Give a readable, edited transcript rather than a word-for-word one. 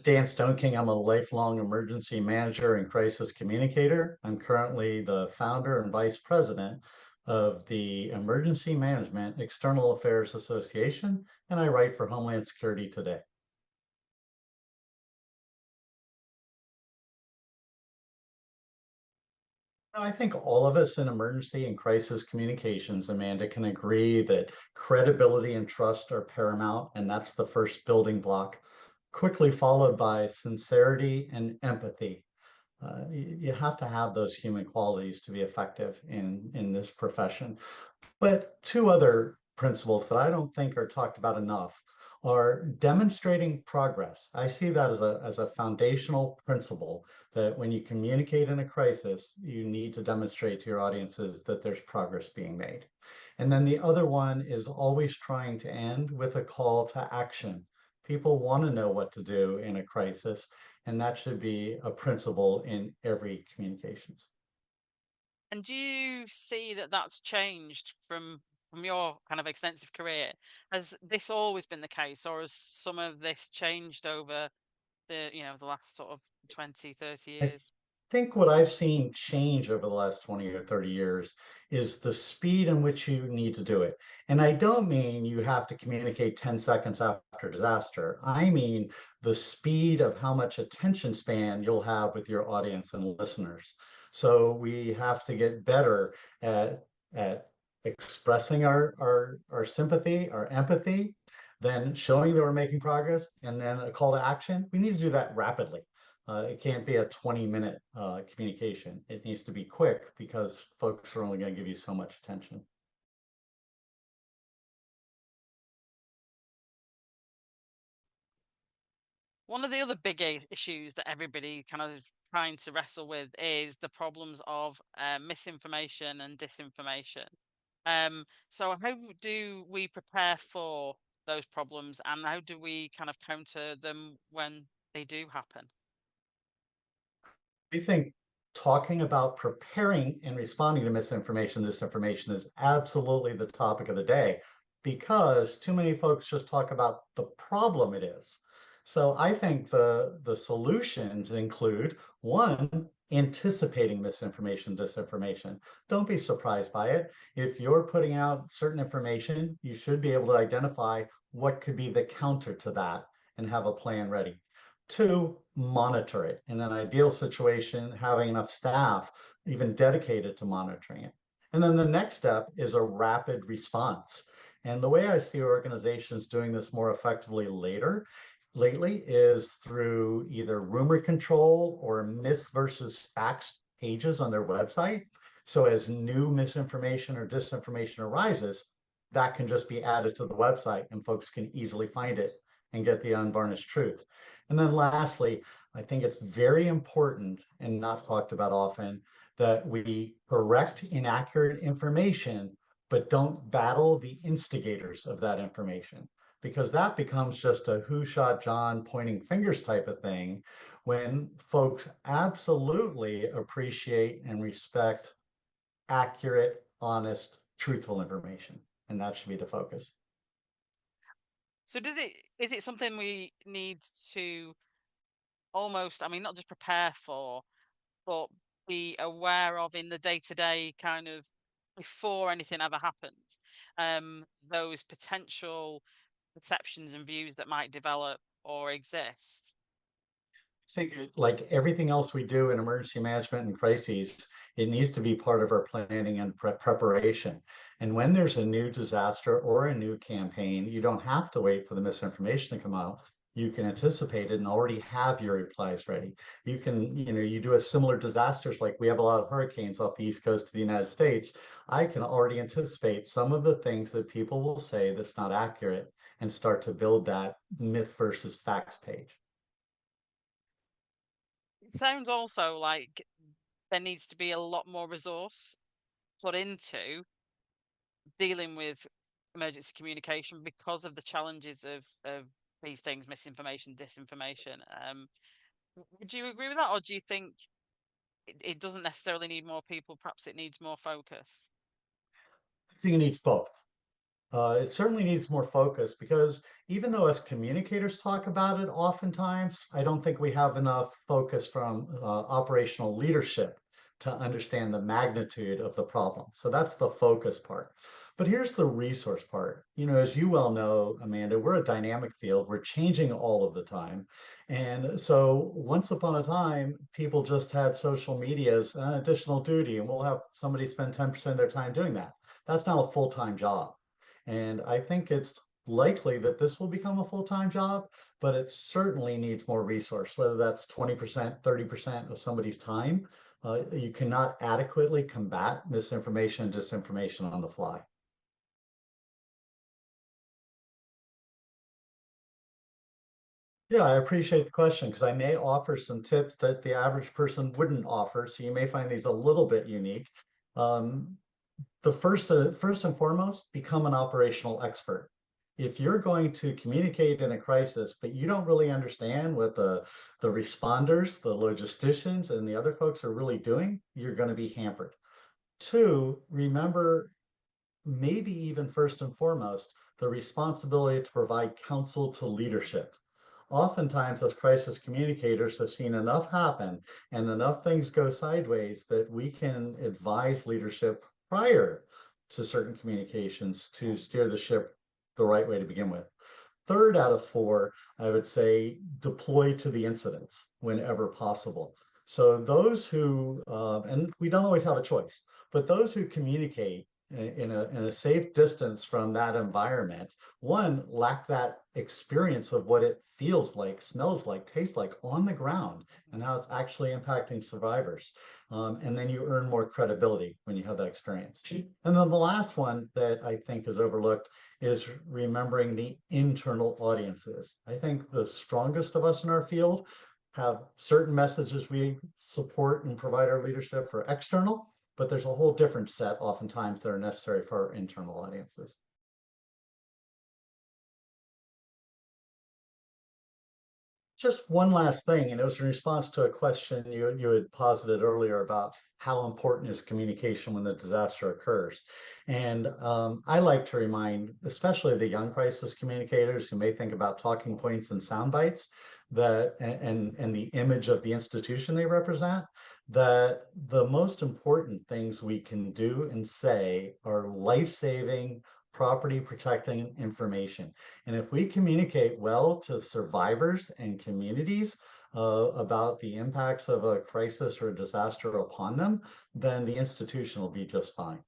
Dan Stoneking. I'm a lifelong emergency manager and crisis communicator. I'm currently the founder and vice president of the Emergency Management External Affairs Association, and I write for Homeland Security Today. I think all of us in emergency and crisis communications, Amanda, can agree that credibility and trust are paramount, and that's the first building block, quickly followed by sincerity and empathy. You have to have those human qualities to be effective in this profession. But two other principles that I don't think are talked about enough are demonstrating progress. I see that as a foundational principle that when you communicate in a crisis, you need to demonstrate to your audiences that there's progress being made. And then the other one is always trying to end with a call to action. People want to know what to do in a crisis, and that should be a principle in every communications. And do you see that that's changed from your kind of extensive career? Has this always been the case, or has some of this changed over the last sort of 20, 30 I years? think what I've seen change over the last 20 or 30 years is the speed in which you need to do it. And I don't mean you have to communicate 10 seconds after disaster. I mean the speed of how much attention span you'll have with your audience and listeners. So we have to get better at expressing our sympathy, our empathy, then showing that we're making progress, and then a call to action. We need to do that rapidly. It can't be a 20-minute communication. It needs to be quick because folks are only going to give you so much attention. One of the other big issues that everybody kind of trying to wrestle with is the problems of misinformation and disinformation. So how do we prepare for those problems, and how do we kind of counter them when they do happen? I think talking about preparing and responding to misinformation, disinformation is absolutely the topic of the day because too many folks just talk about the problem it is. So I think the solutions include one, anticipating misinformation, disinformation. Don't be surprised by it. If you're putting out certain information, you should be able to identify what could be the counter to that and have a plan ready. Two, monitor it. In an ideal situation, having enough staff even dedicated to monitoring it. And then the next step is a rapid response. And the way I see organizations doing this more effectively lately is through either rumor control or myth versus facts pages on their website. So as new misinformation or disinformation arises, that can just be added to the website and folks can easily find it and get the unvarnished truth. And then lastly, I think it's very important and not talked about often that we correct inaccurate information, but don't battle the instigators of that information, because that becomes just a who shot John pointing fingers type of thing when folks absolutely appreciate and respect accurate, honest, truthful information. And that should be the focus. So is it something we need to almost, I mean, not just prepare for, but be aware of in the day to day kind of before anything ever happens? Those potential perceptions and views that might develop or exist. Think like everything else we do in emergency management and crises, it needs to be part of our planning and preparation. And when there's a new disaster or a new campaign, you don't have to wait for the misinformation to come out. You can anticipate it and already have your replies ready. You can, you do a similar disasters, like we have a lot of hurricanes off the East Coast of the United States. I can already anticipate some of the things that people will say that's not accurate and start to build that myth versus facts page. It sounds also like there needs to be a lot more resource put into dealing with emergency communication because of the challenges of these things, misinformation, disinformation. Would you agree with that, or do you think it doesn't necessarily need more people? Perhaps it needs more focus. I think it needs both. It certainly needs more focus because even though us communicators talk about it, oftentimes I don't think we have enough focus from operational leadership to understand the magnitude of the problem. So that's the focus part. But here's the resource part. You know, as you well know, Amanda, we're a dynamic field. We're changing all of the time. And so once upon a time, people just had social media as an additional duty, and we'll have somebody spend 10% of their time doing that. That's now a full-time job. And I think it's likely that this will become a full-time job, but it certainly needs more resource, whether that's 20%, 30% of somebody's time. You cannot adequately combat misinformation and disinformation on the fly. Yeah, I appreciate the question because I may offer some tips that the average person wouldn't offer. So you may find these a little bit unique. Um, the first and foremost, become an operational expert. If you're going to communicate in a crisis, but you don't really understand what the responders, the logisticians, and the other folks are really doing, you're going to be hampered. Two, remember, maybe even first and foremost, the responsibility to provide counsel to leadership. Oftentimes, as crisis communicators, have seen enough happen and enough things go sideways that we can advise leadership prior to certain communications to steer the ship the right way to begin with. Third out of four, I would say deploy to the incidents whenever possible. So those who, and we don't always have a choice, but those who communicate in a safe distance from that environment, one, lack that experience of what it feels like, smells like, tastes like on the ground, and how it's actually impacting survivors. And then you earn more credibility when you have that experience. And then the last one that I think is overlooked is remembering the internal audiences. I think the strongest of us in our field have certain messages we support and provide our leadership for external, but there's a whole different set oftentimes that are necessary for our internal audiences. Just one last thing, and it was in response to a question you had posited earlier about how important is communication when the disaster occurs. And I like to remind, especially the young crisis communicators who may think about talking points and sound bites, that and the image of the institution they represent, that the most important things we can do and say are life-saving, property protecting information. And if we communicate well to survivors and communities about the impacts of a crisis or a disaster upon them, then the institution will be just fine.